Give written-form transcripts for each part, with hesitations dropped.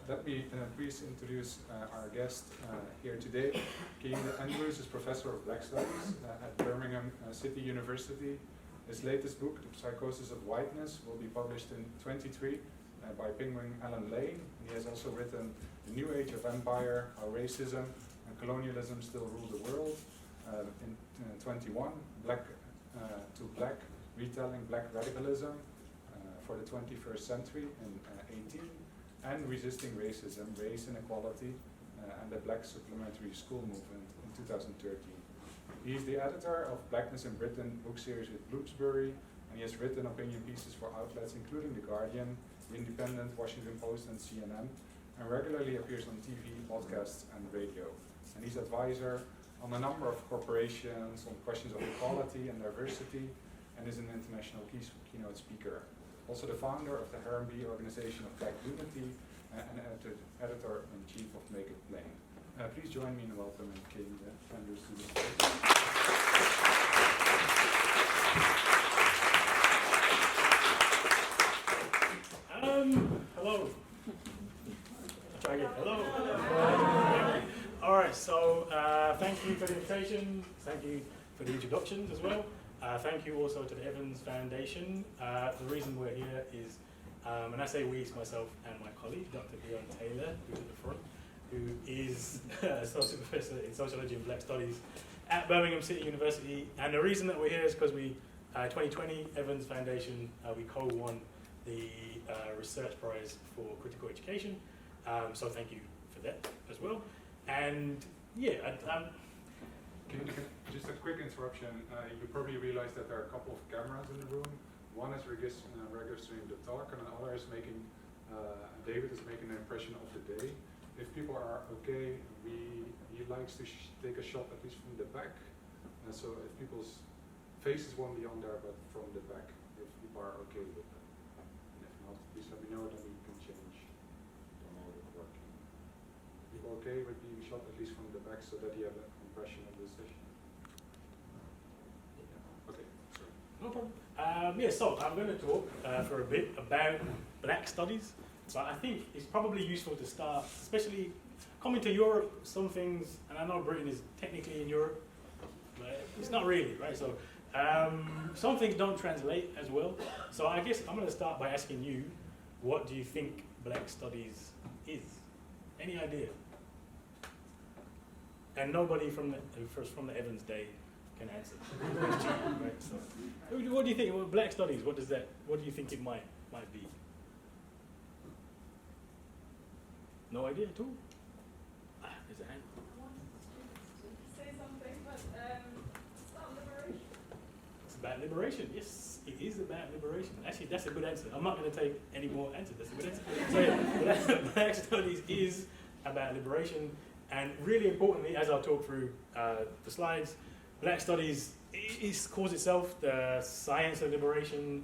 Let me please introduce our guest here today. Kehinde Andrews is Professor of Black Studies at Birmingham City University. His latest book, The Psychosis of Whiteness, will be published in 23 by Penguin Allen Lane. He has also written The New Age of Empire, How Racism and Colonialism Still Rule the World. In 21, Black to Black, Retelling Black Radicalism for the 21st Century in 18, and Resisting Racism, Race Inequality, and the Black Supplementary School Movement in 2013. He is the editor of Blackness in Britain book series with Bloomsbury, and he has written opinion pieces for outlets including The Guardian, The Independent, Washington Post, and CNN, and regularly appears on TV, podcasts, and radio. And he's advisor on a number of corporations on questions of equality and diversity, and is an international keynote speaker. Also the founder of the Harambee Organization of Black Unity and editor-in-chief of Make It Plain. Please join me in welcoming Kehinde Andrews to the stage. Hello. I'll try again. Hello. All right, so thank you for the invitation. Thank you for the introductions as well. Thank you also to the Evans Foundation. The reason we're here is, and I say we, it's myself and my colleague, Dr. Dion Taylor, who's at the front, who is a associate professor in sociology and black studies at Birmingham City University. And the reason that we're here is because we, 2020 Evans Foundation, we co-won the research prize for critical education. So thank you for that as well. And yeah, Just a quick interruption. You probably realize that there are a couple of cameras in the room. One is registering the talk, and another is making, David is making an impression of the day. If people are okay, he likes to take a shot at least from the back. And so if people's faces won't be on there, but from the back, if people are okay with that. And if not, please let me know, then we can change the mode of working. People okay with being shot at least from the back so that you have an impression of the session? Okay, sorry. No problem. Yeah, so I'm going to talk for a bit about black studies, but I think it's probably useful to start, especially coming to Europe, some things, and I know Britain is technically in Europe, but it's not really, right? So some things don't translate as well. So I guess I'm going to start by asking you, what do you think black studies is? Any idea? And nobody from the Evans day can answer. Right? So, what do you think? Well, black studies. What do you think it might be? No idea at all. There's a hand. Say something, but it's about liberation. It's about liberation. Yes, it is about liberation. Actually, that's a good answer. I'm not going to take any more answers. That's a good answer. So yeah, black studies is about liberation. And really importantly, as I'll talk through the slides, black studies calls itself the science of liberation,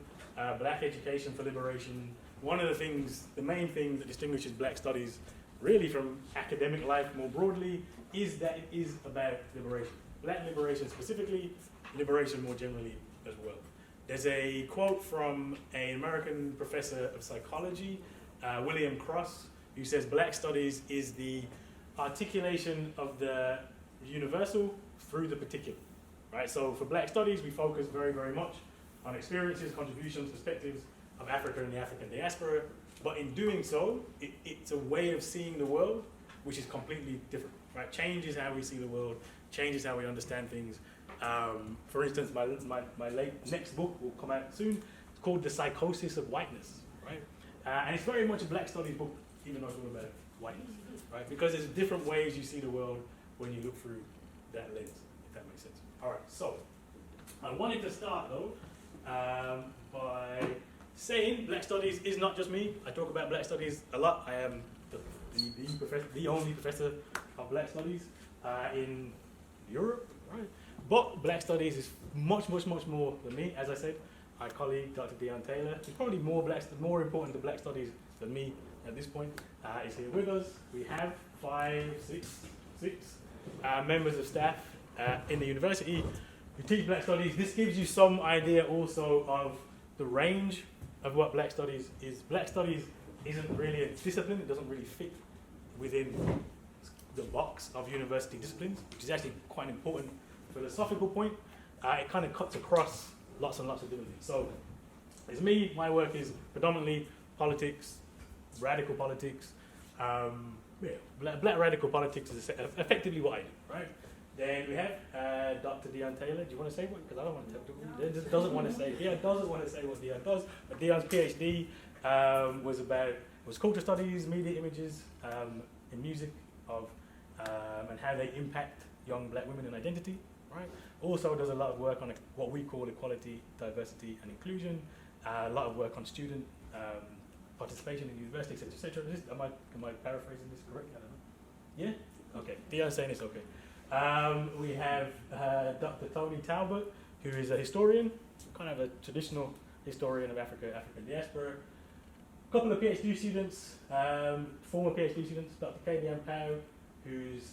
black education for liberation. One of the things, the main thing that distinguishes black studies really from academic life more broadly is that it is about liberation. Black liberation specifically, liberation more generally as well. There's a quote from an American professor of psychology, William Cross, who says black studies is the articulation of the universal through the particular, right? So for black studies, we focus very, very much on experiences, contributions, perspectives of Africa and the African diaspora. But in doing so, it's a way of seeing the world which is completely different, right? Changes how we see the world, changes how we understand things. For instance, my next book will come out soon. It's called The Psychosis of Whiteness, right? And it's very much a black studies book, even though it's all about whiteness. Right? Because there's different ways you see the world when you look through that lens, if that makes sense. All right, so I wanted to start though by saying black studies is not just me. I talk about black studies a lot. I am the only professor of black studies in Europe, right? But black studies is much, much, much more than me. As I said, my colleague, Dr. Dion Taylor, is probably more important to black studies than me at this point, is here with us. We have six members of staff in the university who teach black studies. This gives you some idea also of the range of what black studies is. Black studies isn't really a discipline. It doesn't really fit within the box of university disciplines, which is actually quite an important philosophical point. It kind of cuts across lots and lots of different things. So, as me, my work is predominantly politics, radical politics. Black radical politics is effectively what I do, right? Then we have Dr. Dion Taylor. Do you want to say what? Because I don't want to tell people. Dion doesn't want to say. Dion doesn't want to say what Dion does. But Dion's PhD was culture studies, media images, in music of and how they impact young black women and identity, right? Also does a lot of work on what we call equality, diversity, and inclusion. A lot of work on student participation in university, etc., etc. Am I paraphrasing this correctly? I don't know. Yeah? Okay. Dion's saying it's okay. We have Dr. Tony Talbot, who is a historian, kind of a traditional historian of African diaspora. A couple of PhD students, former PhD students, Dr. Kehinde Andrews, who's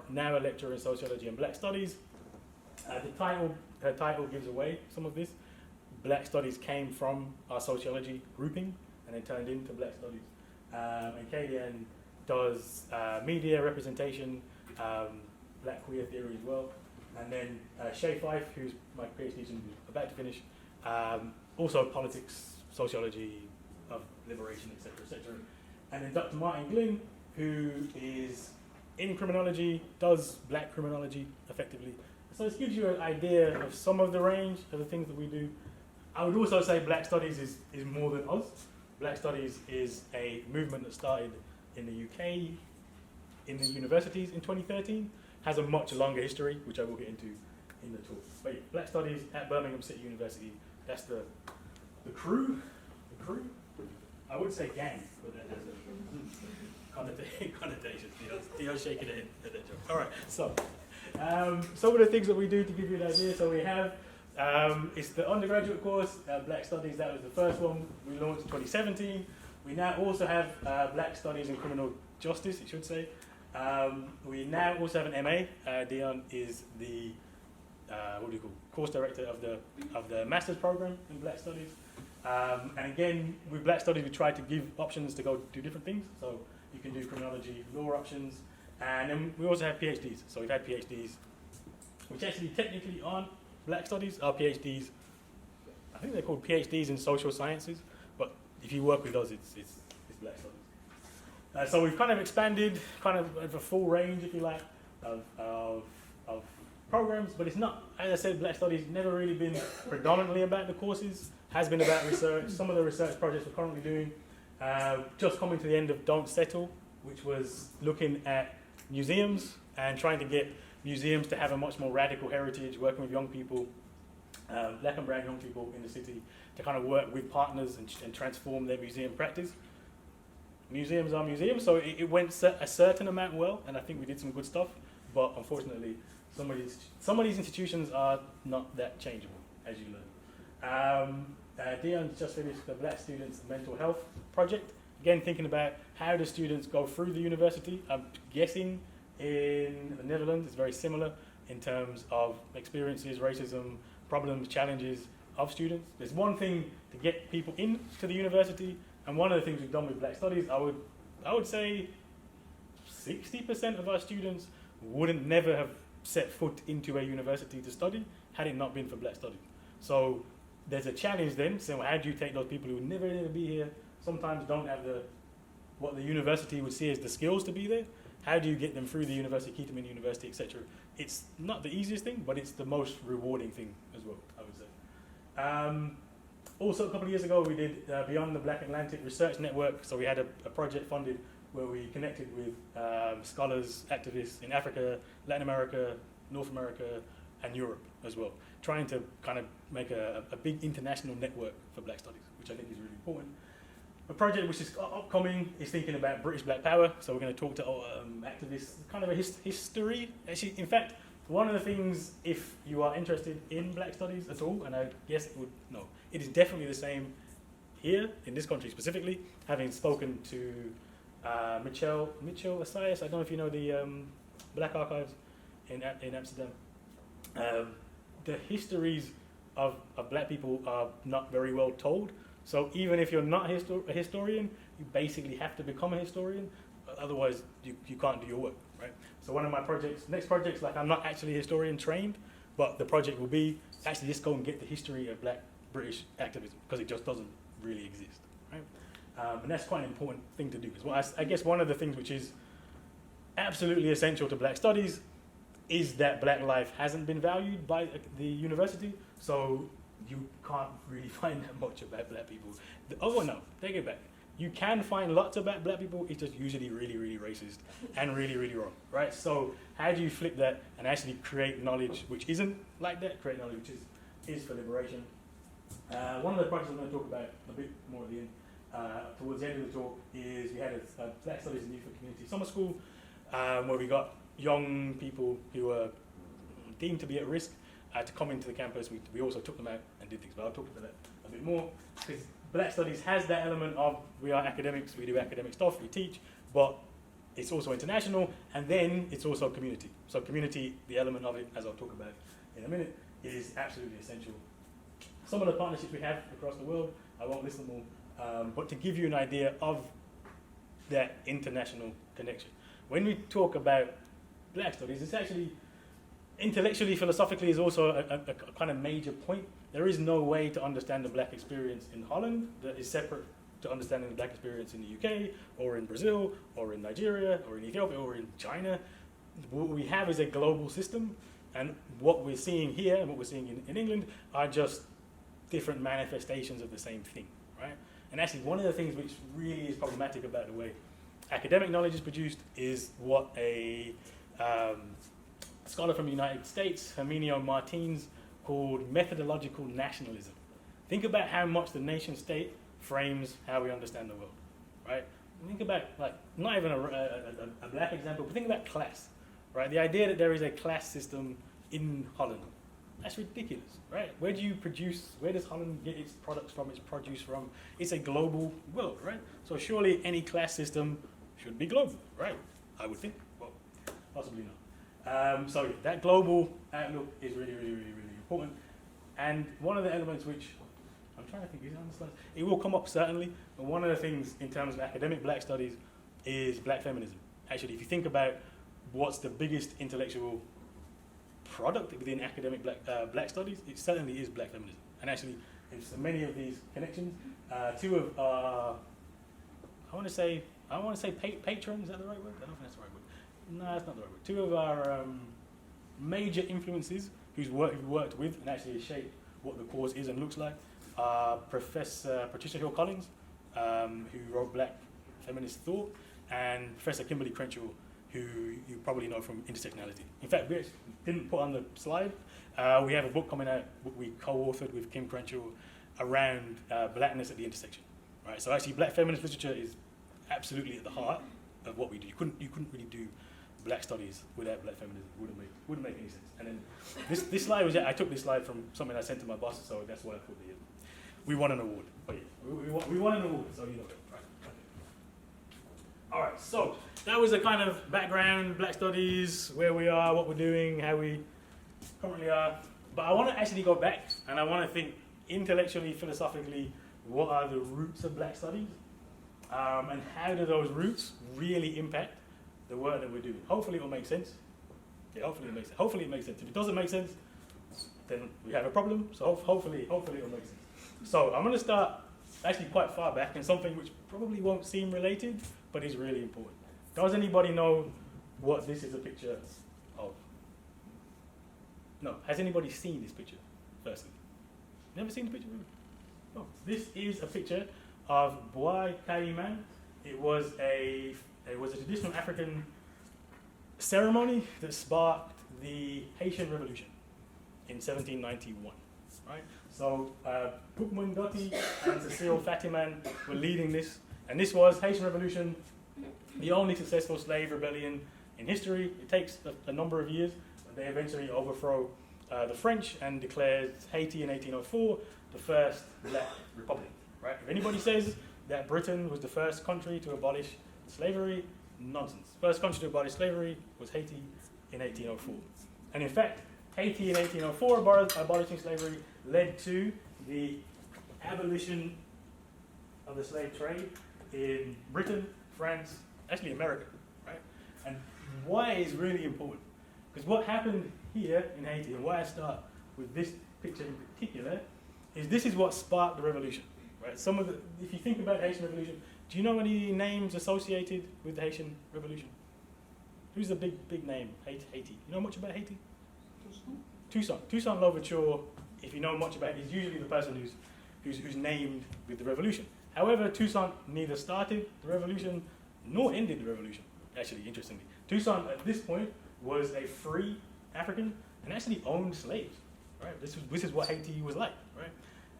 now a lecturer in sociology and black studies. Her title gives away some of this. Black studies came from our sociology grouping and then turned into black studies. And Kehinde does media representation, black queer theory as well. And then Shay Fife, who's my PhD student who's about to finish, also politics, sociology of liberation, etc., etc. And then Dr. Martin Glynn, who is in criminology, does black criminology effectively. So this gives you an idea of some of the range of the things that we do. I would also say black studies is more than us. Black studies is a movement that started in the UK, in the universities in 2013, has a much longer history, which I will get into in the talk. But yeah, black studies at Birmingham City University, that's the crew. The crew? I would say gang, but that has a connotation. Dion's shaking it at that joke. All right, so some of the things that we do to give you an idea. So we have, it's the undergraduate course, Black Studies. That was the first one we launched in 2017. We now also have Black Studies in Criminal Justice, it should say. We now also have an MA. Dion is the course director of the master's program in Black Studies. And again, with Black Studies, we try to give options to go do different things. So you can do criminology, law options, and then we also have PhDs. So we've had PhDs, which actually technically aren't Black Studies, are PhDs. I think they're called PhDs in social sciences, but if you work with us, it's Black Studies. So we've kind of expanded, kind of a full range, if you like, of programs, but it's not, as I said, Black Studies never really been predominantly about the courses, has been about research. Some of the research projects we're currently doing, just coming to the end of Don't Settle, which was looking at museums and trying to get museums to have a much more radical heritage, working with young people, black and brown young people in the city, to kind of work with partners and transform their museum practice. Museums are museums, so it went a certain amount well, and I think we did some good stuff, but unfortunately, some of these institutions are not that changeable, as you learn. Dion's just finished the Black Students Mental Health Project. Again, thinking about how do students go through the university. I'm guessing in the Netherlands it's very similar in terms of experiences, racism, problems, challenges of students. There's one thing to get people into the university, and one of the things we've done with Black Studies, I would say 60% of our students wouldn't never have set foot into a university to study had it not been for Black Studies. So there's a challenge then, so how do you take those people who would never be here, sometimes don't have what the university would see as the skills to be there, how do you get them through the university, keep them in university, etc. It's not the easiest thing, but it's the most rewarding thing as well, I would say. Also, a couple of years ago, we did Beyond the Black Atlantic Research Network. So we had a project funded where we connected with scholars, activists in Africa, Latin America, North America, and Europe as well, trying to kind of make a big international network for Black Studies, which I think is really important. A project which is upcoming is thinking about British Black Power. So we're going to talk to activists, kind of a history. Actually, in fact, one of the things, if you are interested in Black Studies at all, and I guess it is definitely the same here, in this country specifically, having spoken to Mitchell Assayas, I don't know if you know the Black Archives in Amsterdam. The histories of Black people are not very well told. So even if you're not a historian, you basically have to become a historian. Otherwise, you can't do your work, right? So one of my next projects, like I'm not actually historian trained, but the project will be actually just go and get the history of Black British activism, because it just doesn't really exist, right? And that's quite an important thing to do. Because I guess one of the things which is absolutely essential to Black studies is that Black life hasn't been valued by the university, so you can't really find that much about Black people. Oh no, take it back. You can find lots about Black people, it's just usually really, really racist and really, really wrong, right? So how do you flip that and actually create knowledge which isn't like that, create knowledge which is for liberation? One of the projects I'm going to talk about a bit more at the end, towards the end of the talk, is we had a Black Studies and Youth and Community summer school, where we got young people who were deemed to be at risk to come into the campus. We also took them out and did things, but I'll talk about that a bit more, because Black Studies has that element of we are academics, we do academic stuff, we teach, but it's also international, and then it's also community. So community, the element of it, as I'll talk about in a minute, is absolutely essential. Some of the partnerships we have across the world, I won't list them all, but to give you an idea of that international connection. When we talk about Black Studies, it's actually intellectually, philosophically is also a kind of major point. There is no way to understand the Black experience in Holland that is separate to understanding the Black experience in the UK, or in Brazil, or in Nigeria, or in Ethiopia, or in China. What we have is a global system, and what we're seeing here and what we're seeing in England are just different manifestations of the same thing, right? And actually, one of the things which really is problematic about the way academic knowledge is produced is what a scholar from the United States, Herminio Martins, called methodological nationalism. Think about how much the nation state frames how we understand the world, right? Think about, like, not even a Black example, but think about class, right? The idea that there is a class system in Holland, that's ridiculous, right? Where does Holland get its products from, its produce from? It's a global world, right? So surely any class system should be global, right? I would think, well, possibly not. So that global outlook is really, really, really, really important. And one of the elements which, I'm trying to think, is it on the slides? It will come up certainly, but one of the things in terms of academic Black studies is Black feminism. Actually, if you think about what's the biggest intellectual product within academic Black studies, it certainly is Black feminism. And actually, it's many of these connections. Two of our, I want to say patrons, is that the right word? I don't think that's the right word. No, that's not the right word. Two of our major influences who's worked with and actually shaped what the cause is and looks like are Professor Patricia Hill Collins, who wrote Black Feminist Thought, and Professor Kimberly Crenshaw, who you probably know from Intersectionality. In fact, we actually didn't put on the slide. We have a book coming out, we co-authored with Kim Crenshaw, around Blackness at the intersection. Right? So actually, Black feminist literature is absolutely at the heart of what we do. You couldn't really do Black studies without Black feminism. Wouldn't make any sense. And then this slide was, I took this slide from something I sent to my boss, so that's why I put the. We won an award. But yeah, we won an award, so you know it. Right. Okay. All right. So that was a kind of background, Black studies, where we are, what we're doing, how we currently are. But I want to actually go back, and I want to think intellectually, philosophically, what are the roots of Black studies, and how do those roots really impact the work that we're doing? Hopefully it will make sense. Yeah, hopefully it makes sense. Hopefully it makes sense. If it doesn't make sense, then we have a problem. So hopefully it will make sense. So I'm going to start actually quite far back in something which probably won't seem related, but is really important. Does anybody know what this is a picture of? No. Has anybody seen this picture, firstly? Never seen the picture? Oh, this is a picture of Bois Caïman. It was a traditional African ceremony that sparked the Haitian Revolution in 1791. Right? So Boukman Gotti and Cecile Fatiman were leading this, and this was Haitian Revolution, the only successful slave rebellion in history. It takes a number of years, but they eventually overthrow the French and declared Haiti in 1804 the first Black Republic. Right? If anybody says that Britain was the first country to abolish slavery, nonsense. First country to abolish slavery was Haiti in 1804. And in fact, Haiti in 1804 abolishing slavery led to the abolition of the slave trade in Britain, France, actually America, right? And why is really important? Because what happened here in Haiti, and why I start with this picture in particular, is this is what sparked the revolution, right? If you think about the Haitian Revolution, do you know any names associated with the Haitian Revolution? Who's the big name? Haiti. You know much about Haiti? Toussaint Louverture, if you know much about it, is usually the person who's named with the revolution. However, Toussaint neither started the revolution nor ended the revolution, actually, interestingly. Toussaint, at this point, was a free African and actually owned slaves, right? This is what Haiti was like, right?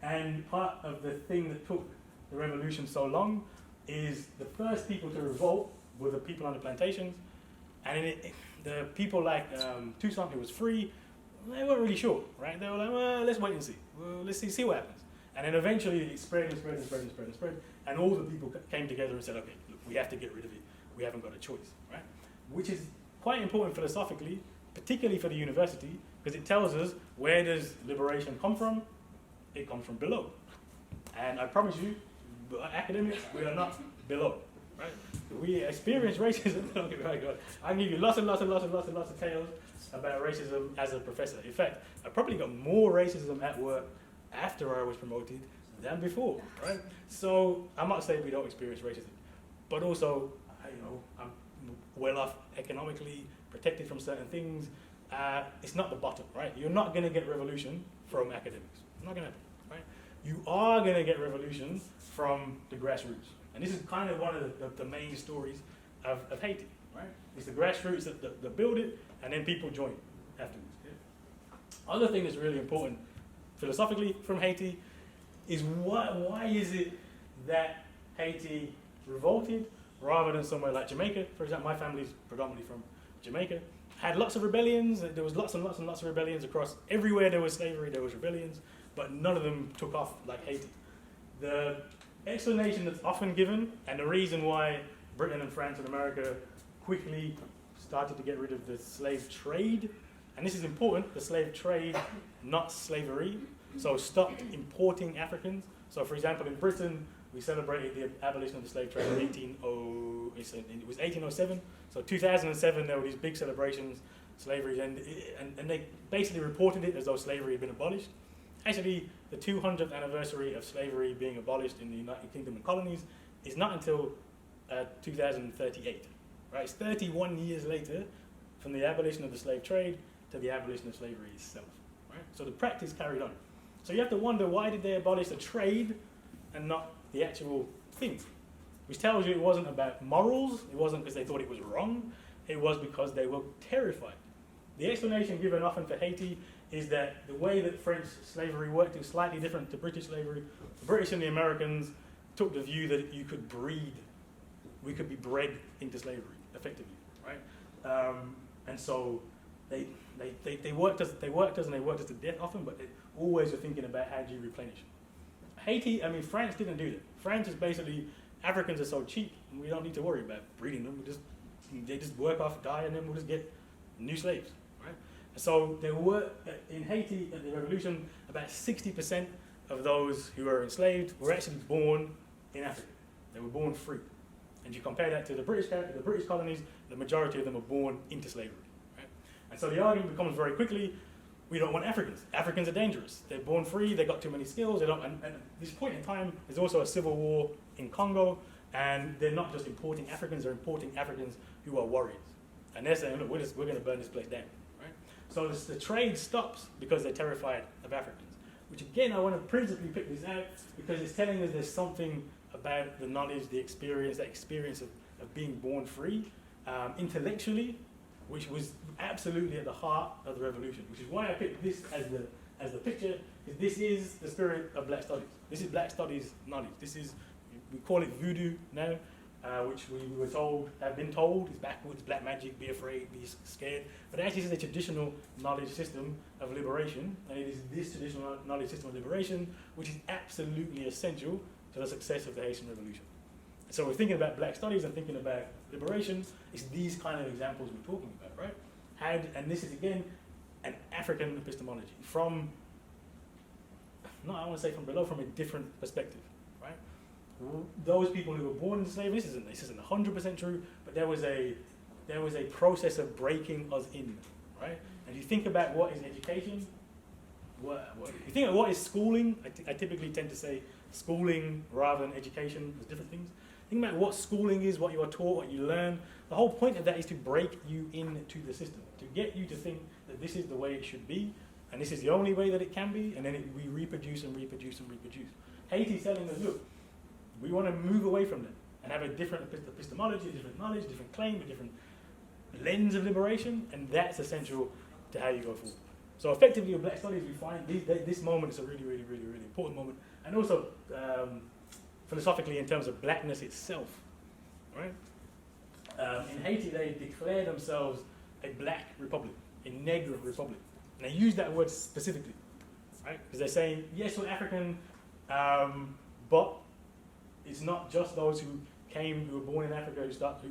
And part of the thing that took the revolution so long is the first people to revolt were the people on the plantations, and the people like Toussaint, who was free, they weren't really sure, right? They were like, well, let's wait and see. Well, let's see what happens. And then eventually it spread, and all the people came together and said, okay, look, we have to get rid of it. We haven't got a choice, right? Which is quite important philosophically, particularly for the university, because it tells us, where does liberation come from? It comes from below. And I promise you, academics, we are not below, right? We experience racism. Don't get me wrong, I can give you lots of tales about racism as a professor. In fact, I probably got more racism at work after I was promoted than before, right? So I'm not saying we don't experience racism, but also, I'm well off economically, protected from certain things. It's not the bottom, right? You're not going to get revolution from academics. Not going to happen, right? You are going to get revolution from the grassroots. And this is kind of one of the main stories of Haiti, right? It's the grassroots that build it, and then people join afterwards. Yeah. Other thing that's really important philosophically from Haiti is why is it that Haiti revolted rather than somewhere like Jamaica? For example, my family's predominantly from Jamaica. Had lots of rebellions. There was lots of rebellions across everywhere. There was slavery, there was rebellions, but none of them took off like Haiti. The explanation that's often given, and the reason why Britain and France and America quickly started to get rid of the slave trade, and this is important, the slave trade, not slavery, so stopped importing Africans. So for example, in Britain, we celebrated the abolition of the slave trade in 1807. So 2007, there were these big celebrations, slavery, and they basically reported it as though slavery had been abolished. Actually, the 200th anniversary of slavery being abolished in the United Kingdom and colonies is not until 2038. Right? It's 31 years later from the abolition of the slave trade to the abolition of slavery itself. Right? So the practice carried on. So you have to wonder, why did they abolish the trade and not the actual thing? Which tells you it wasn't about morals, it wasn't because they thought it was wrong, it was because they were terrified. The explanation given often for Haiti is that the way that French slavery worked was slightly different to British slavery. The British and the Americans took the view that you could breed, we could be bred into slavery, effectively, right? And so they worked us and they worked us to death often, but they always were thinking about how do you replenish. France didn't do that. France is basically, Africans are so cheap, we don't need to worry about breeding them. They just work off, die, and then we'll just get new slaves, right? So there were, in Haiti at the revolution, about 60% of those who were enslaved were actually born in Africa. They were born free. And you compare that to the British colonies, the majority of them were born into slavery, right? And so the argument becomes very quickly, we don't want Africans. Africans are dangerous. They're born free, they've got too many skills, and at this point in time, there's also a civil war in Congo, and they're not just importing Africans, they're importing Africans who are warriors. And they're saying, look, we're going to burn this place down, right? So the trade stops because they're terrified of Africans, which again, I want to principally pick this out because it's telling us there's something about the knowledge, the experience, that experience of being born free, intellectually, which was absolutely at the heart of the revolution, which is why I picked this as the picture, because this is the spirit of Black Studies. This is Black Studies knowledge. This is, we call it voodoo now, which we have been told is backwards, black magic, be afraid, be scared. But actually it's a traditional knowledge system of liberation, and it is this traditional knowledge system of liberation which is absolutely essential to the success of the Haitian Revolution. So we're thinking about Black Studies and thinking about liberation, it's these kind of examples we're talking about, right? And this is again an African epistemology from, not I want to say from below, from a different perspective, right? those people who were born into slavery, this isn't 100% true, but there was a process of breaking us in, right? And you think about what is education, you think of what is schooling, I typically tend to say schooling rather than education, there's different things. Think about what schooling is, what you are taught, what you learn. The whole point of that is to break you into the system, to get you to think that this is the way it should be, and this is the only way that it can be, and then we reproduce and reproduce and reproduce. Haiti's telling us, look, we want to move away from that and have a different epistemology, a different knowledge, a different claim, a different lens of liberation, and that's essential to how you go forward. So effectively with Black Studies, we find this moment is a really, really, really, really important moment, and also philosophically in terms of blackness itself, right? In Haiti, they declare themselves a black republic, a Negro republic, and they use that word specifically, right? Because they're saying, yes, we're African, but it's not just those who were born in Africa who start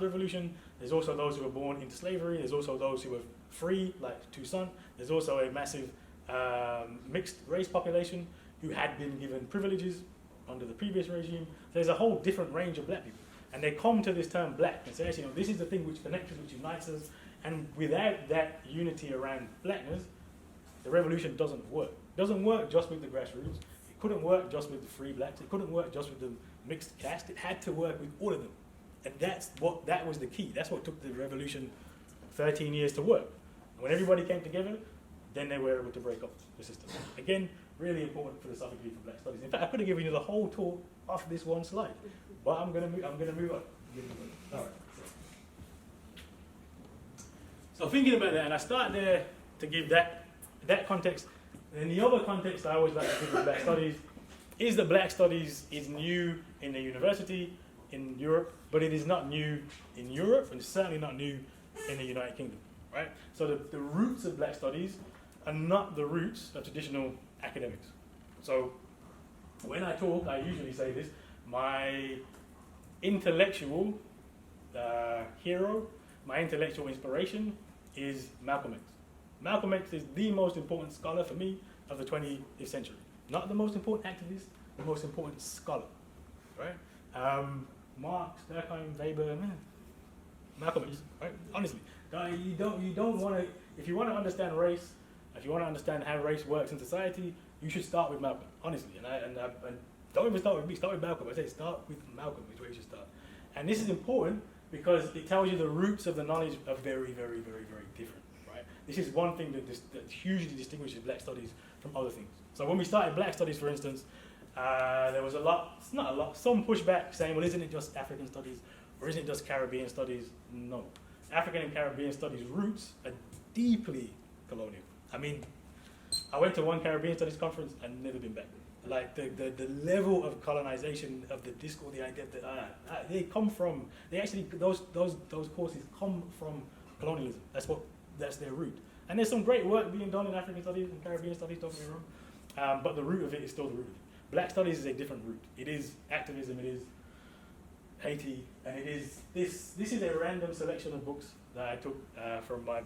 the revolution. There's also those who were born into slavery. There's also those who were free, like Toussaint. There's also a massive mixed race population who had been given privileges under the previous regime. There's a whole different range of black people. And they come to this term black and say, actually, you know, this is the thing which connects us, which unites us. And without that unity around blackness, the revolution doesn't work. It doesn't work just with the grassroots. It couldn't work just with the free blacks. It couldn't work just with the mixed caste. It had to work with all of them. And that was the key. That's what took the revolution 13 years to work. And when everybody came together, then they were able to break up the system. Again, really important philosophically for Black Studies. In fact, I could have given you the whole talk off this one slide, but I'm gonna move on. All right. So thinking about that, and I start there to give that context. And the other context I always like to give with Black Studies is that Black Studies is new in the university in Europe, but it is not new in Europe, and it's certainly not new in the United Kingdom, right? So the roots of Black Studies are not the roots of traditional academics. So when I talk, I usually say this, my intellectual hero, my intellectual inspiration is Malcolm X. Malcolm X is the most important scholar for me of the 20th century. Not the most important activist, the most important scholar, right? Marx, Durkheim, Weber, Malcolm X, right? Honestly, you don't want to, if you want to understand race, if you want to understand how race works in society, you should start with Malcolm, honestly. And don't even start with me, start with Malcolm. I say start with Malcolm is where you should start. And this is important because it tells you the roots of the knowledge are very, very, very, very different, right? This is one thing that hugely distinguishes Black Studies from other things. So when we started Black Studies, for instance, there was some pushback saying, well, isn't it just African studies or isn't it just Caribbean studies? No. African and Caribbean studies roots are deeply colonial. I mean, I went to one Caribbean studies conference and never been back. Like the level of colonization of the discourse, the idea that they come from, those courses come from colonialism. That's their root. And there's some great work being done in African studies and Caribbean studies, don't get me wrong. But the root of it is still the root of it. Black Studies is a different route. It is activism, it is Haiti, and it is this is a random selection of books that I took from my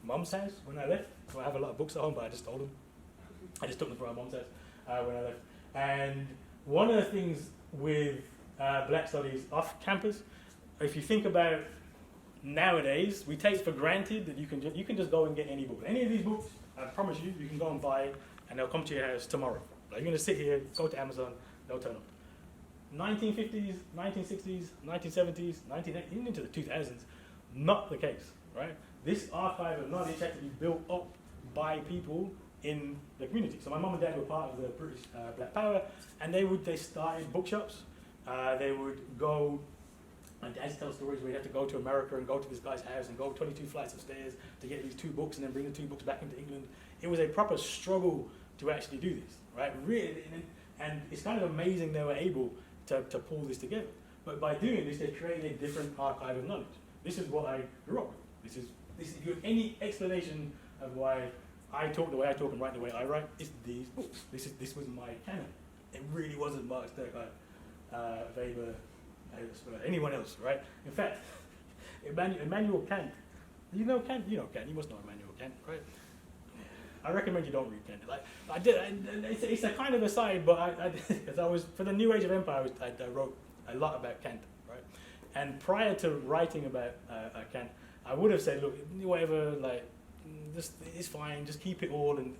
mum's house when I left. So I have a lot of books at home, but I just took them from my mum's house when I left. And one of the things with Black Studies off campus, if you think about nowadays, we take for granted that you can just go and get any book. Any of these books, I promise you can go and buy, and they'll come to your house tomorrow. Like you're going to sit here, go to Amazon, they'll turn up. 1950s, 1960s, 1970s, 1980s, even into the 2000s, not the case, right? This archive of knowledge had to be built up by people in the community. So my mum and dad were part of the British Black Power, and they started bookshops. They would go, and dads tell stories where you have to go to America and go to this guy's house and go 22 flights of stairs to get these 2 books and then bring the 2 books back into England. It was a proper struggle to actually do this, right? Really, and it's kind of amazing they were able to pull this together. But by doing this, they created a different archive of knowledge. This is what I grew up with. This if you have any explanation of why I talk the way I talk and write the way I write, it's these books. This was my canon. It really wasn't Marx, Durkheim, Weber, anyone else, right? In fact, Immanuel Kant. You know Kant? You know Kant. You must know Immanuel Kant, right? I recommend you don't read Kant. Like I did, it's a kind of aside, but as I was for the New Age of Empire, I wrote a lot about Kant, right? And prior to writing about Kant, I would have said, look, whatever, like, just it's fine, just keep it all. And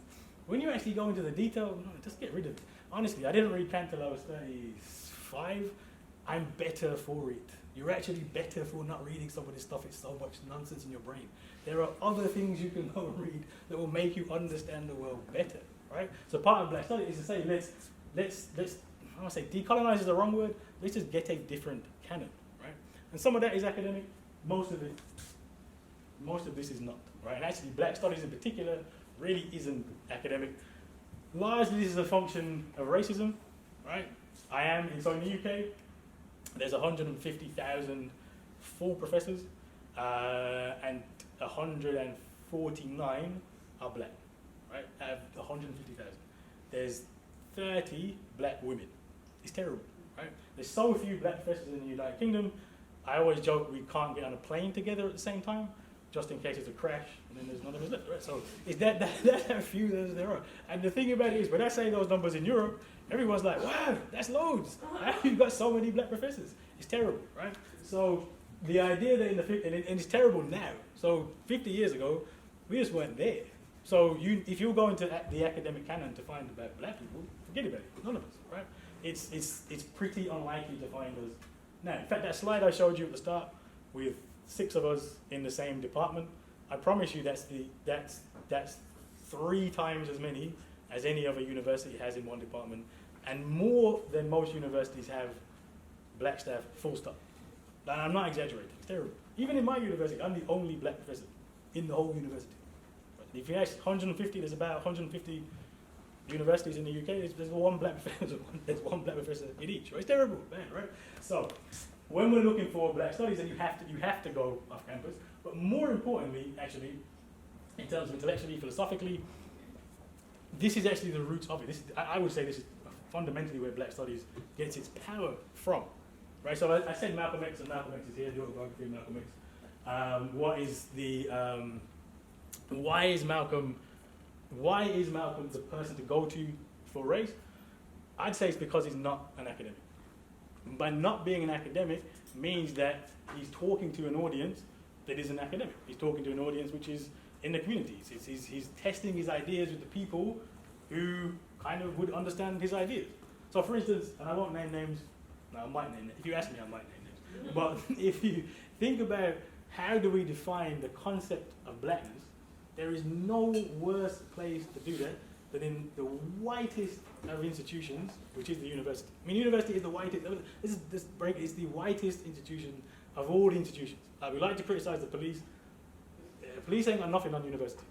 when you actually go into the detail, no, just get rid of it. Honestly, I didn't read Kant till I was 35. I'm better for it. You're actually better for not reading some of this stuff. It's so much nonsense in your brain. There are other things you can go and read that will make you understand the world better, right? So part of Black Study is to say, let's I want to say decolonize is the wrong word. Let's just get a different canon, right? And some of that is academic. Most of this is not, right? And actually, Black Studies in particular really isn't academic. Largely, this is a function of racism, right? So in the UK, there's 150,000 full professors, and 149 are black, right? Out of 150,000. There's 30 black women. It's terrible, right? There's so few black professors in the United Kingdom. I always joke we can't get on a plane together at the same time, just in case there's a crash, and then there's none of us left, right? So it's that's how few there are. And the thing about it is, when I say those numbers in Europe, everyone's like, wow, that's loads. You've got so many black professors. It's terrible, right? So the idea that and it's terrible now. So 50 years ago, we just weren't there. So if you go into the academic canon to find about black people, forget about it. None of us, right? It's pretty unlikely to find us now. In fact, that slide I showed you at the start with 6 of us in the same department, I promise you that's 3 times as many as any other university has in one department, and more than most universities have black staff, full stop. And I'm not exaggerating, it's terrible. Even in my university, I'm the only black professor in the whole university. If you ask 150, there's about 150 universities in the UK, there's one black professor, there's one black professor in each, right? It's terrible, man, right? So, when we're looking for black studies, then you have to go off campus. But more importantly, actually, in terms of intellectually, philosophically, this is actually the roots of it. I would say this is fundamentally where black studies gets its power from, right? So I said Malcolm X, and Malcolm X is here, the autobiography of Malcolm X. Why is Malcolm the person to go to for race? I'd say it's because he's not an academic. By not being an academic means that he's talking to an audience that isn't academic. He's talking to an audience which is in the communities. He's testing his ideas with the people who kind of would understand his ideas. So for instance, and I won't name names, no, I might name names. If you ask me, I might name names. But if you think about how do we define the concept of blackness, there is no worse place to do that than in the whitest of institutions, which is the university. I mean, university is the whitest, it's the whitest institution of all the institutions. We like to criticize the police. Police ain't got nothing on universities.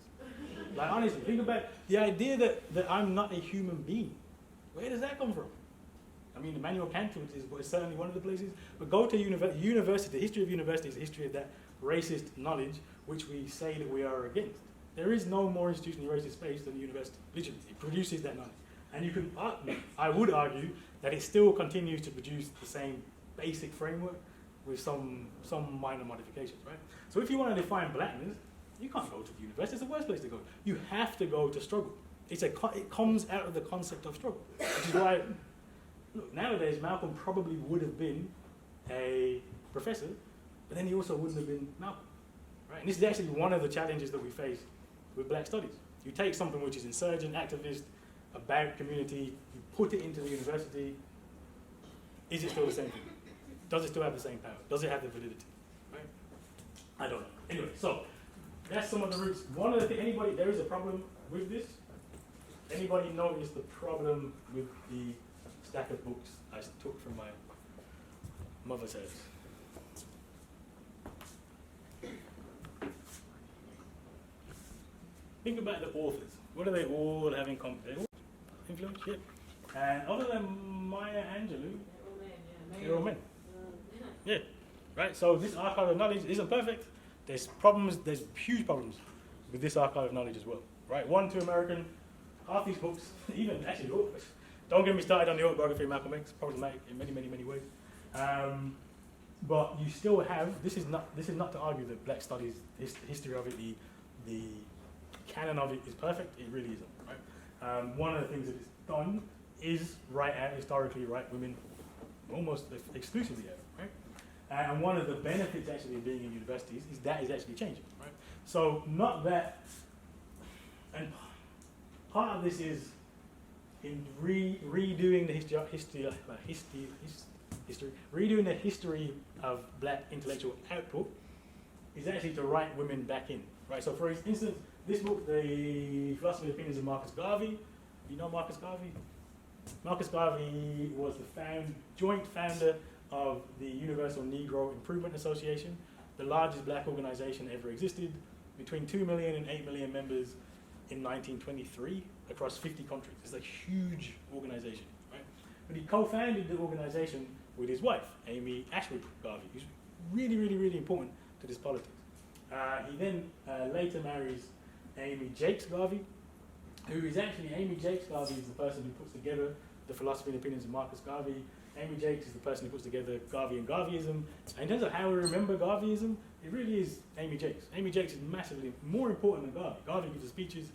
Like, honestly, think about the idea that I'm not a human being. Where does that come from? I mean, Immanuel Kant is certainly one of the places, but go to university. The history of university is the history of that racist knowledge which we say that we are against. There is no more institutionally racist space than the university. Literally, it produces that knowledge. And you can, I would argue that it still continues to produce the same basic framework with some minor modifications, right? So if you want to define blackness, you can't go to the university. It's the worst place to go. You have to go to struggle. It comes out of the concept of struggle, which is why, look, nowadays Malcolm probably would have been a professor, but then he also wouldn't have been Malcolm, right? And this is actually one of the challenges that we face with black studies. You take something which is insurgent, activist, about community, you put it into the university, is it still the same thing? Does it still have the same power? Does it have the validity, right? I don't know. Anyway, so that's some of the roots. One of the things, there is a problem with this. Anybody notice the problem with the stack of books I took from my mother's house? Think about the authors. What do they all have in common? They all influence, yeah. And other than Maya Angelou, they're all men. Yeah, right? So this archive of knowledge isn't perfect. There's problems, there's huge problems with this archive of knowledge as well, right? One, too American, half these books, even actually, don't get me started on the autobiography of Malcolm X, problematic in many, many, many ways. But you still have, this is not to argue that black studies, the history of it, the canon of it is perfect. It really isn't, right? One of the things that it's done is historically write women almost exclusively out, right? And one of the benefits actually of being in universities is that is actually changing, right? So not that, and part of this is in redoing the redoing the history of black intellectual output is actually to write women back in, right? So for instance, this book, The Philosophy and Opinions of Marcus Garvey, you know Marcus Garvey? Marcus Garvey was the joint founder of the Universal Negro Improvement Association, the largest black organization ever existed, between 2 million and 8 million members in 1923 across 50 countries. It's a huge organization, right? But he co-founded the organization with his wife, Amy Ashwood Garvey, who's really, really, really important to this politics. He then later marries Amy Jakes Garvey, who is actually, Amy Jakes Garvey is the person who puts together the Philosophy and Opinions of Marcus Garvey. Amy Jakes is the person who puts together Garvey and Garveyism. And in terms of how we remember Garveyism, it really is Amy Jakes. Amy Jakes is massively more important than Garvey. Garvey gives the speeches.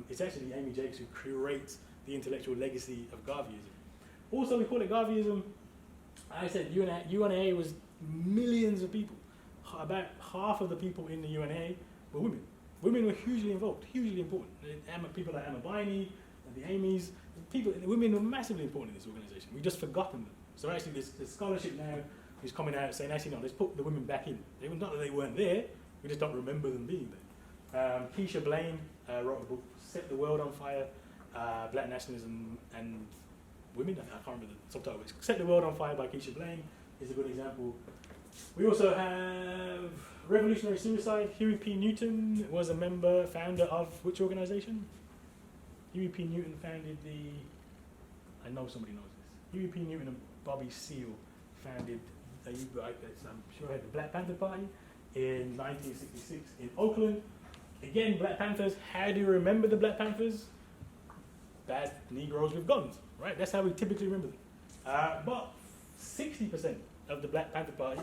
It's actually Amy Jakes who curates the intellectual legacy of Garveyism. Also, we call it Garveyism. I said UNA was millions of people. About half of the people in the UNA were women. Women were hugely involved, hugely important. People like Emma Biney, the Amys, women were massively important in this organization. We've just forgotten them. So actually there's scholarship now is coming out saying, actually no, let's put the women back in. Not that they weren't there, we just don't remember them being there. Keisha Blaine wrote a book, Set the World on Fire, Black Nationalism and Women. I can't remember the subtitle. Set the World on Fire by Keisha Blaine is a good example. We also have Revolutionary Suicide. Huey P. Newton was a founder of which organization? Huey P. Newton founded I know somebody knows this. Huey P. Newton and Bobby Seale founded, I'm sure, the Black Panther Party in 1966 in Oakland. Again, Black Panthers, how do you remember the Black Panthers? Bad Negroes with guns, right? That's how we typically remember them. But 60% of the Black Panther Party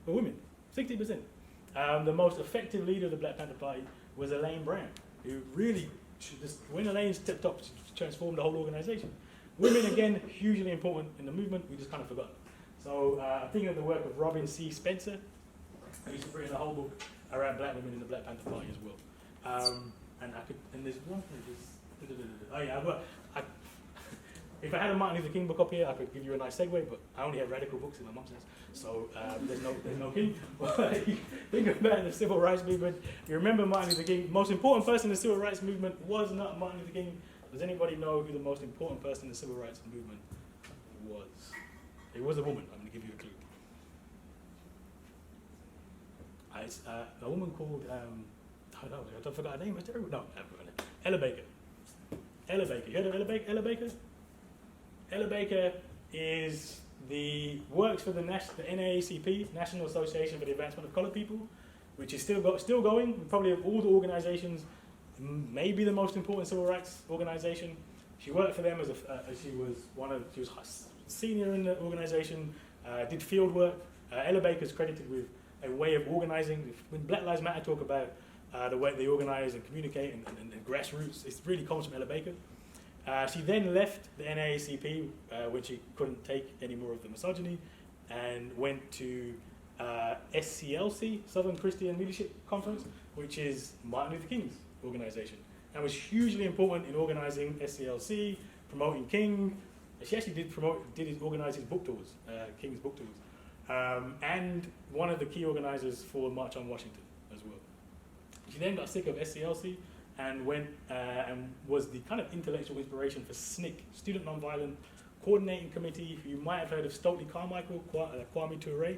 were women, 60%. The most effective leader of the Black Panther Party was Elaine Brown, who really, when Elaine stepped up, she transformed the whole organization. Women, again, hugely important in the movement, we just kind of forgot. So I'm thinking of the work of Robin C. Spencer, who used to bring a whole book around black women in the Black Panther Party as well. And there's one thing, if I had a Martin Luther King book up here, I could give you a nice segue, but I only have radical books in my mum's house, so there's no King. But think about the civil rights movement. You remember Martin Luther King. The most important person in the civil rights movement was not Martin Luther King. Does anybody know who the most important person in the civil rights movement was? It was a woman. I'm going to give you a clue. It's a woman called, I forgot her name. It's terrible. No, I forgot her name. Ella Baker. Ella Baker. You heard of Ella Baker? Ella Baker? Ella Baker works for the NAACP, National Association for the Advancement of Colored People, which is still going. Probably of all the organizations, maybe the most important civil rights organization. She worked for them she was senior in the organization, did field work. Ella Baker is credited with a way of organizing. When Black Lives Matter talk about the way they organize and communicate and grassroots, it really comes from Ella Baker. She then left the NAACP when she couldn't take any more of the misogyny and went to SCLC, Southern Christian Leadership Conference, which is Martin Luther King's organization, and was hugely important in organizing SCLC, promoting King. She actually organize his book tours, King's book tours, and one of the key organizers for March on Washington as well. She then got sick of SCLC and went and was the kind of intellectual inspiration for SNCC, Student Nonviolent Coordinating Committee. You might have heard of Stokely Carmichael, Kwame Ture.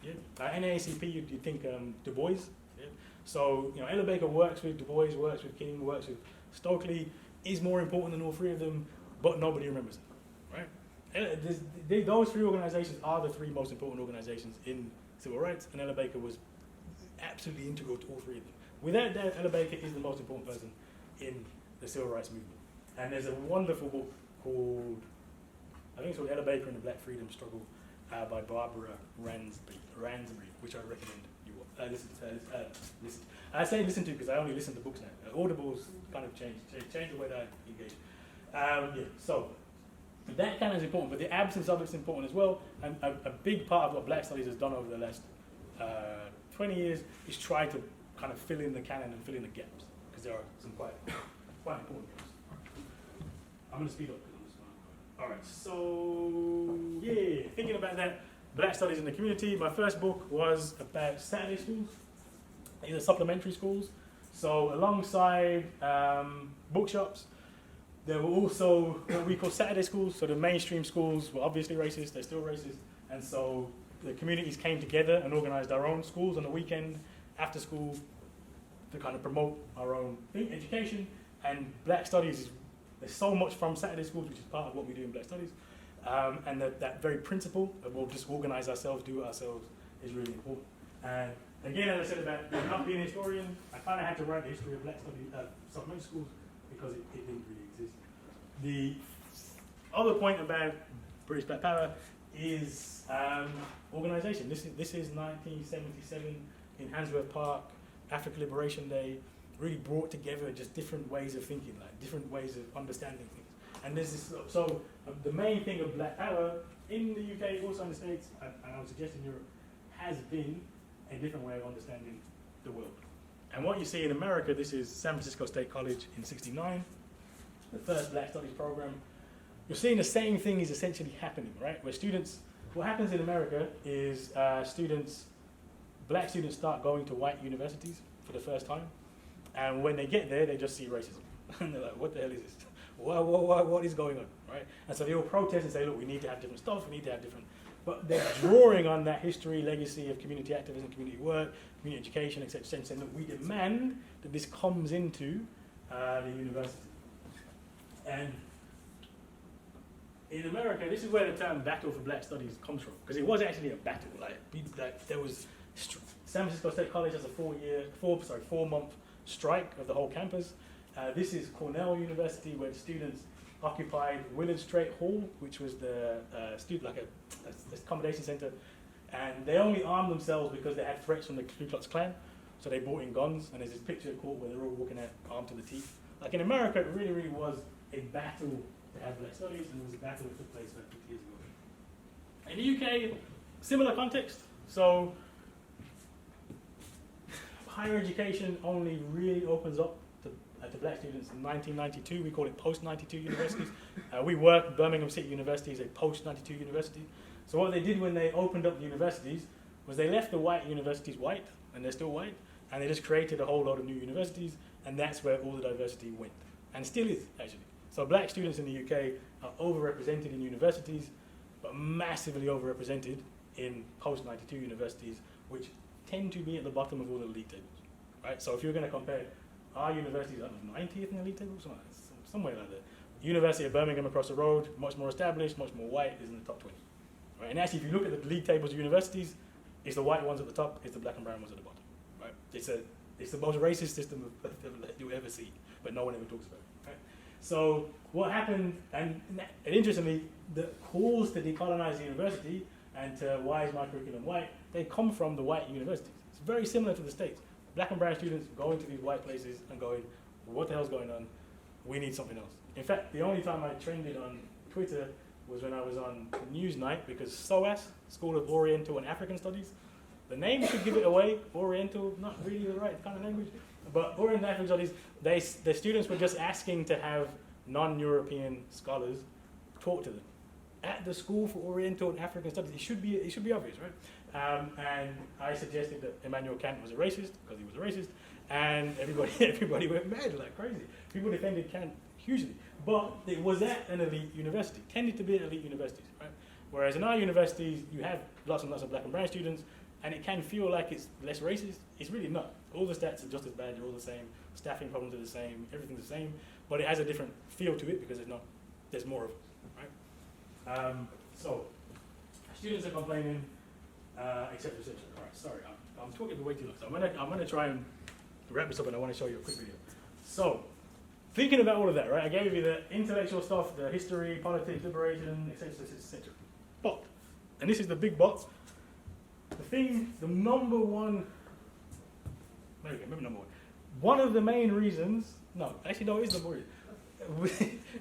Yeah. NAACP, you'd think Du Bois. Yeah. So Ella Baker works with Du Bois, works with King, works with Stokely, is more important than all three of them, but nobody remembers them, right? Those three organizations are the three most important organizations in civil rights, and Ella Baker was absolutely integral to all three of them. Without doubt, Ella Baker is the most important person in the civil rights movement. And there's a wonderful book called, I think it's called Ella Baker and the Black Freedom Struggle by Barbara Ransby, which I recommend you watch. listen. I say listen to because I only listen to books now. Audibles kind of changed the way that I engage. So that kind of is important, but the absence of it is important as well. And a big part of what Black Studies has done over the last 20 years is try to kind of fill in the canon and fill in the gaps, because there are some quite important gaps. I'm going to speed up. All right, so thinking about that, Black Studies in the community. My first book was about Saturday schools. These are supplementary schools. So alongside bookshops, there were also what we call Saturday schools. So the mainstream schools were obviously racist, they're still racist. And so the communities came together and organized our own schools on the weekend, after school, to kind of promote our own education. And Black Studies, there's so much from Saturday schools, which is part of what we do in Black Studies. And that very principle of we'll just organize ourselves, do it ourselves, is really important. And again, as I said about not being a historian, I kind of had to write the history of Black Studies, supplementary schools, because it didn't really exist. The other point about British Black Power is organisation. This is 1977 in Handsworth Park, African Liberation Day, really brought together just different ways of thinking, like different ways of understanding things. And there's this, so the main thing of Black Power in the UK, also in the States, and I would suggest in Europe, has been a different way of understanding the world. And what you see in America, this is San Francisco State College in '69, the first Black Studies program. You're seeing the same thing is essentially happening, right? Where students, what happens in America is Black students start going to white universities for the first time. And when they get there, they just see racism. And they're like, what the hell is this? What is going on, right? And so they all protest and say, look, we need to have different stuff, we need to have different, but they're drawing on that history, legacy of community activism, community work, community education, etc., saying that we demand that this comes into the university. And in America, this is where the term battle for Black Studies comes from, because it was actually a battle. Like there was, San Francisco State College has a 4-month strike of the whole campus. This is Cornell University, where the students occupied Willard Straight Hall, which was the accommodation center, and they only armed themselves because they had threats from the Ku Klux Klan, so they brought in guns, and there's this picture caught where they're all walking out armed to the teeth. Like in America, it really, really was a battle to have Black Studies, and it was a battle that took place about 50 years ago. In the UK, similar context, so higher education only really opens up to Black students in 1992. We call it post-92 universities. We work, Birmingham City University is a post-92 university. So what they did when they opened up the universities was they left the white universities white, and they're still white, and they just created a whole load of new universities, and that's where all the diversity went, and still is, actually. So Black students in the UK are overrepresented in universities, but massively overrepresented in post-92 universities, which tend to be at the bottom of all the league tables, right? So if you're going to compare our universities, I don't know, 90th in the league table, somewhere like that. University of Birmingham across the road, much more established, much more white, is in the top 20. Right? And actually, if you look at the league tables of universities, it's the white ones at the top, it's the black and brown ones at the bottom. Right? It's the most racist system you'll ever see, but no one ever talks about it. Right? So what happened, and interestingly, the calls to decolonize the university and to why is my curriculum white, they come from the white universities. It's very similar to the States. Black and brown students going to these white places and going, what the hell's going on? We need something else. In fact, the only time I trended on Twitter was when I was on Newsnight, because SOAS, School of Oriental and African Studies, the name should give it away. Oriental, not really the right kind of language, but Oriental and African Studies, the students were just asking to have non-European scholars talk to them. At the School for Oriental and African Studies, it should be obvious, right? And I suggested that Immanuel Kant was a racist, because he was a racist, and everybody went mad like crazy. People defended Kant hugely, but it was at an elite university, tended to be at elite universities, right? Whereas in our universities, you have lots and lots of black and brown students, and it can feel like it's less racist. It's really not. All the stats are just as bad, they're all the same, staffing problems are the same, everything's the same, but it has a different feel to it because there's more of it, right? So, students are complaining, etc., etc. All right, sorry, I'm talking way too long, so I'm gonna try and wrap this up, and I want to show you a quick video. So, thinking about all of that, right? I gave you the intellectual stuff, the history, politics, liberation, etc., etc. But, and this is the big but, the number one there we go, maybe number one. One of the main reasons, it is number one.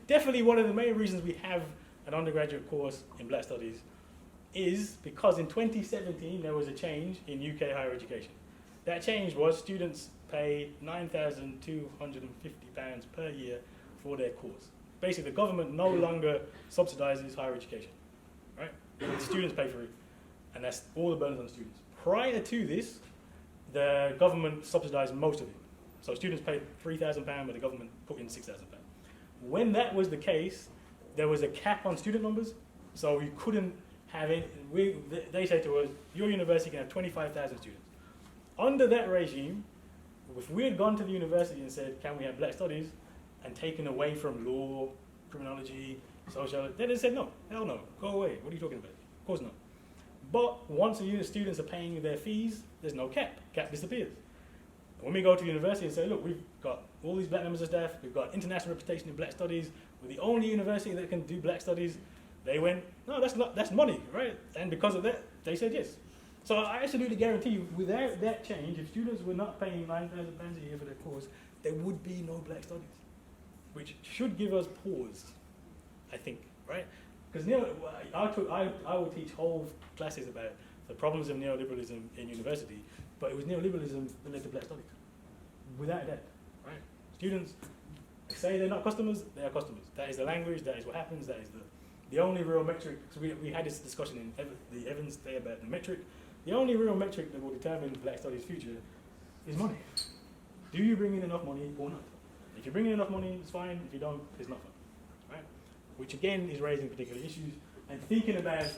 Definitely one of the main reasons we have an undergraduate course in Black Studies is because in 2017 there was a change in UK higher education. That change was students pay £9,250 per year for their course. Basically, the government no longer subsidises higher education, right? The students pay for it, and that's all the burdens on the students. Prior to this, the government subsidised most of it. So students paid £3,000, but the government put in £6,000. When that was the case, there was a cap on student numbers, so you couldn't have it. They said to us, your university can have 25,000 students. Under that regime, if we had gone to the university and said, can we have Black Studies, and taken away from law, criminology, social, then they said, no, hell no, go away. What are you talking about? Of course not. But once the students are paying their fees, there's no cap. Cap disappears. When we go to the university and say, look, we've got all these Black members of staff, we've got international reputation in Black Studies, we're the only university that can do Black Studies, they went, no, that's money, right? And because of that, they said yes. So I absolutely guarantee you, without that change, if students were not paying £9,000 a year for their course, there would be no Black Studies, which should give us pause, I think, right? Because I would teach whole classes about the problems of neoliberalism in university, but it was neoliberalism that led to Black Studies, without a doubt, right? Students say they're not customers, they are customers. That is the language, that is what happens, that is the only real metric. So we had this discussion in the Evans day about the metric. The only real metric that will determine Black Studies' future is money. Do you bring in enough money or not? If you bring in enough money, it's fine. If you don't, it's not fun, right? Which again is raising particular issues. And thinking about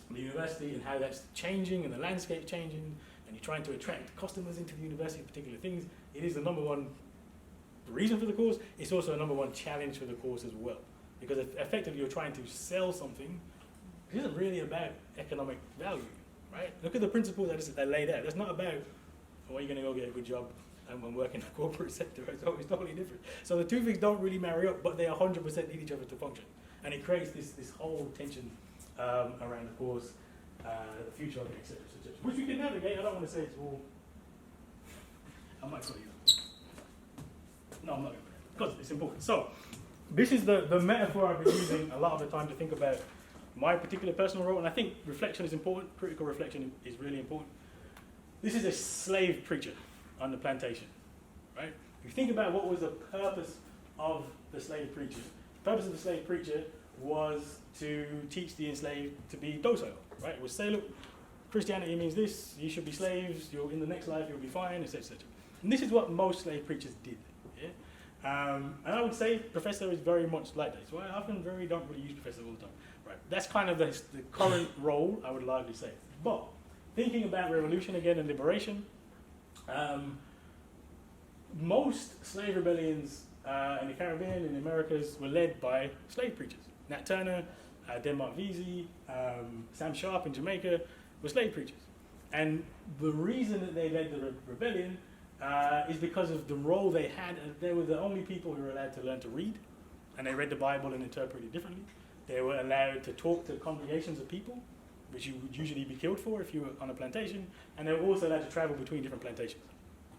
the university and how that's changing and the landscape changing, and you're trying to attract customers into the university, particular things, it is the number one reason for the course. It's also a number one challenge for the course as well. Because effectively you're trying to sell something that isn't really about economic value, right? Look at the principles that are laid out. That's not about, are you going to go get a good job and work in the corporate sector? It's totally different. So the two things don't really marry up, but they 100% need each other to function. And it creates this whole tension around the course, the future of it, etc., which we can navigate. I don't want to say it's all. I might tell you. No, I'm not going to, because it's important. So this is the metaphor I've been using a lot of the time to think about my particular personal role, and I think reflection is important. Critical reflection is really important. This is a slave preacher on the plantation, right? If you think about what was the purpose of the slave preacher, the purpose of the slave preacher was to teach the enslaved to be docile, right? It was say, look, Christianity means this, you should be slaves, you're in the next life, you'll be fine, etc., etc. And this is what most slave preachers did, yeah? And I would say professor is very much like that. So I often don't really use professor all the time, right? That's kind of the current role, I would largely say. But thinking about revolution again and liberation, most slave rebellions in the Caribbean and the Americas were led by slave preachers. Nat Turner, Denmark Vesey, Sam Sharp in Jamaica were slave preachers. And the reason that they led the rebellion is because of the role they had. They were the only people who were allowed to learn to read, and they read the Bible and interpreted it differently. They were allowed to talk to congregations of people, which you would usually be killed for if you were on a plantation, and they were also allowed to travel between different plantations,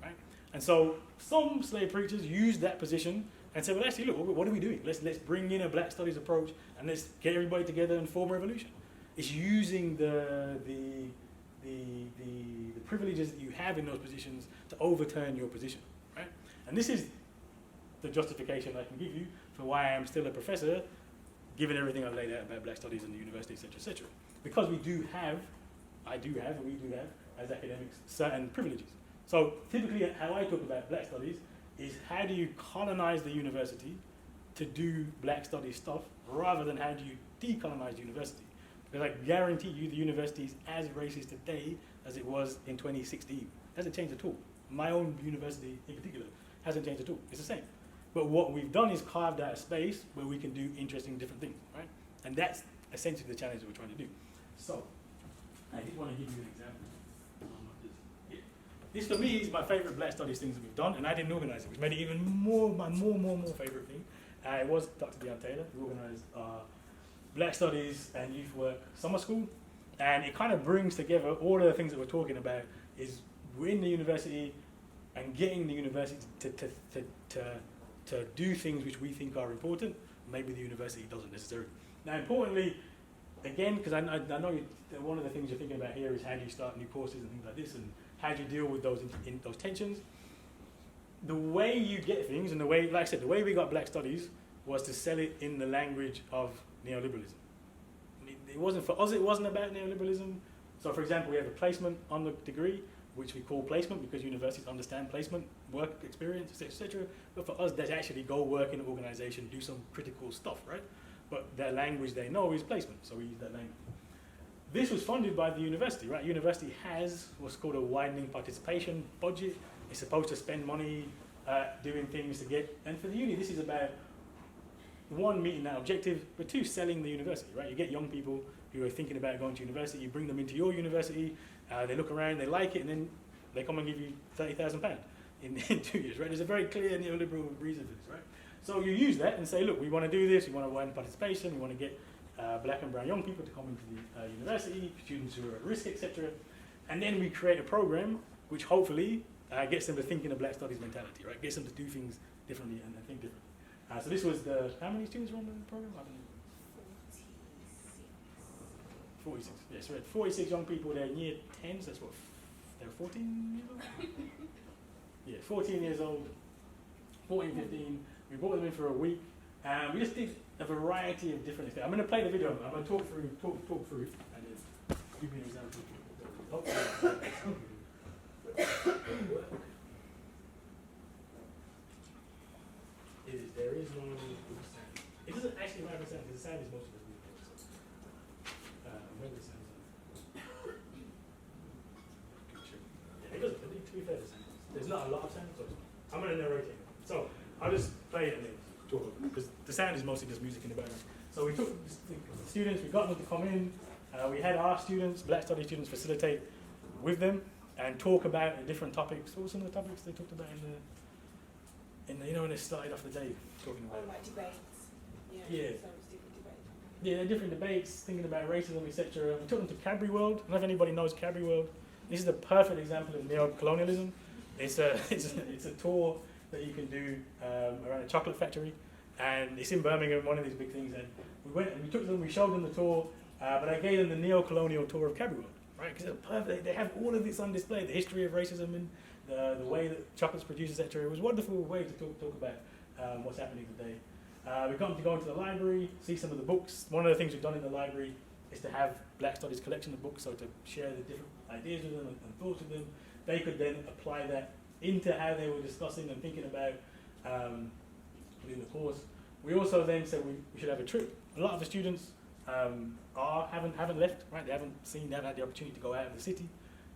right? And so some slave preachers used that position and said, well, actually, look, what are we doing? Let's bring in a Black Studies approach, and let's get everybody together and form a revolution. It's using the privileges that you have in those positions to overturn your position, right? And this is the justification I can give you for why I'm still a professor, given everything I've laid out about Black Studies in the university, etc., etc. Because we do have, and we do have, as academics, certain privileges. So typically how I talk about Black Studies is how do you colonize the university to do Black Studies stuff, rather than how do you decolonize the university. Because I guarantee you the university is as racist today as it was in 2016. It hasn't changed at all. My own university in particular hasn't changed at all. It's the same. But what we've done is carved out a space where we can do interesting different things, right? And that's essentially the challenge that we're trying to do. So, I just want to give you an example. This for me is my favorite Black Studies things that we've done, and I didn't organize it, which made it even my more favorite thing. It was Dr. Deon Taylor who organized Black Studies and Youth Work Summer School, and it kind of brings together all of the things that we're talking about. Is we're in the university, and getting the university to do things which we think are important. Maybe the university doesn't necessarily. Now, importantly, again, because I know one of the things you're thinking about here is how do you start new courses and things like this, and how do you deal with those those tensions. The way you get things, and the way, like I said, the way we got Black Studies was to sell it in the language of neoliberalism. It wasn't, for us, it wasn't about neoliberalism. So, for example, we have a placement on the degree, which we call placement because universities understand placement, work experience, etc. But for us, that's actually go work in an organization, do some critical stuff, right? But their language they know is placement, so we use that language. This was funded by the university, right? University has what's called a widening participation budget. It's supposed to spend money doing things to get, and for the uni, this is about one, meeting that objective, but two, selling the university, right? You get young people who are thinking about going to university, you bring them into your university, they look around, they like it, and then they come and give you £30,000 in 2 years, right? There's a very clear neoliberal reason for this, right? So you use that and say, look, we want to do this, we want to widen participation, we want to get black and brown young people to come into the university, students who are at risk, etc. And then we create a program which hopefully gets them to think in a Black Studies mentality, right? Gets them to do things differently and think differently. So this was the, how many students were on the program? I don't know. 46. Yes, we had 46 young people there in year 10, so that's what, they were 14 years old? Yeah, 14 years old, 14, 15. We brought them in for a week. We just did a variety of different things. I'm going to play the video. I'm going to talk through it, and then give you an example. There is no sound. It doesn't actually matter the sound, because the sound is most of the video. Where the sound is. Yeah, it doesn't, to be fair, there's not a lot of sound, so I'm going to narrate it. So I'll just play it and then talk about it, because the sound is mostly just music in the background. So we took the students, we got them to come in, we had our students, Black Studies students, facilitate with them and talk about the different topics. What were some of the topics they talked about in the when they started off the day talking about? Like debates. Yeah. So it's different debates. Yeah, different debates, thinking about racism, etc. We took them to Cadbury World. I don't know if anybody knows Cadbury World. This is a perfect example of neo-colonialism. It's a tour that you can do around a chocolate factory, and it's in Birmingham, one of these big things. And we went and we took them, we showed them the tour, but I gave them the neo-colonial tour of Cadbury World, right? Because it's perfect. They have all of this on display: the history of racism and the way that chocolate's produced, etc. It was a wonderful way to talk about what's happening today. We got them to go into the library, see some of the books. One of the things we've done in the library is to have Black Studies collection of books, so to share the different ideas with them and thoughts with them. They could then apply that into how they were discussing and thinking about doing the course. We also then said we should have a trip. A lot of the students haven't left, right? They haven't had the opportunity to go out of the city.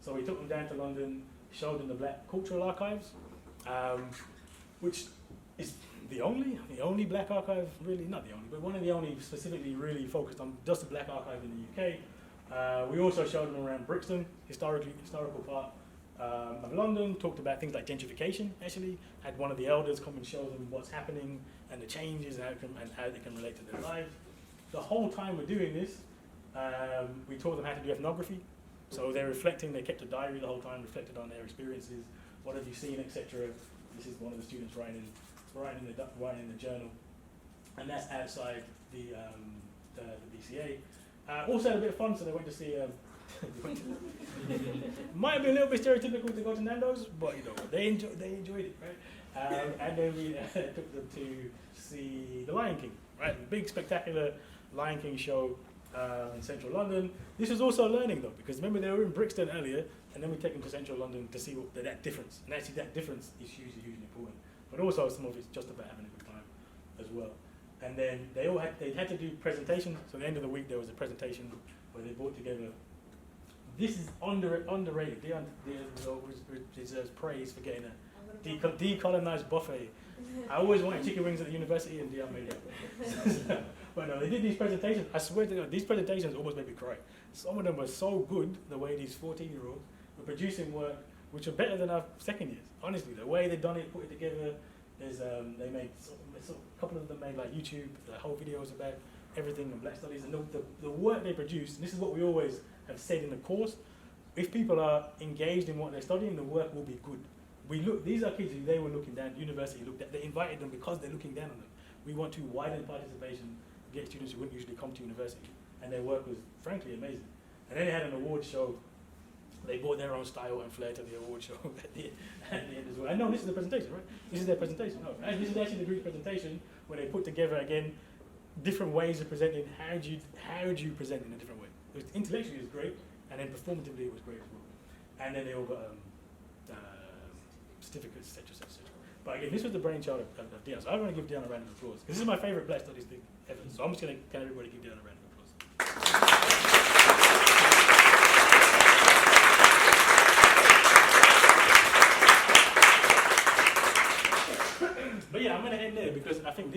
So we took them down to London, showed them the Black Cultural Archives, which is the only Black archive, really, not the only, but one of the only specifically really focused on just the Black archive in the UK. We also showed them around Brixton, historical part of London, talked about things like gentrification, actually, had one of the elders come and show them what's happening and the changes and how they can relate to their lives. The whole time we're doing this, we taught them how to do ethnography. So they're reflecting, they kept a diary the whole time, reflected on their experiences, what have you seen, etc. This is one of the students writing in the journal, and that's outside the BCA. Also had a bit of fun, so they went to see. Might be a little bit stereotypical to go to Nando's, but they enjoyed it, right? And then we took them to see The Lion King, right? The big spectacular Lion King show in central London. This was also learning though, because remember they were in Brixton earlier, and then we take them to central London to see that difference, and actually that difference is hugely important. But also some of it's just about having a good time as well. And then they had to do presentations. So at the end of the week there was a presentation where they brought together. This is underrated. Dion deserves praise for getting a decolonised buffet. I always wanted chicken wings at the university, and Dion made it. But no, they did these presentations. I swear to God, these presentations almost made me cry. Some of them were so good, the way these 14-year-olds were producing work which are better than our second years. Honestly, the way they've done it, put it together. There's they made a couple of them made like YouTube, the whole videos about everything and Black Studies, and the work they produce. And this is what we always have said in the course: if people are engaged in what they're studying, the work will be good. these are kids who they were looking down, university looked at, they invited them because they're looking down on them. We want to widen participation, get students who wouldn't usually come to university, and their work was frankly amazing. And then they had an award show. They brought their own style and flair to the award show at the end as well. And no, this is the presentation, right? This is their presentation. No, and this is actually the group presentation where they put together again different ways of presenting. How do you present in a different way? It was, intellectually it was great, and then performatively it was great as well. And then they all got certificates, etc., etc. But again, this was the brainchild of Diana. So I want to give Diana a round of applause because this is my favorite Black Studies thing ever. So I'm just going to everybody give Diana a round of applause.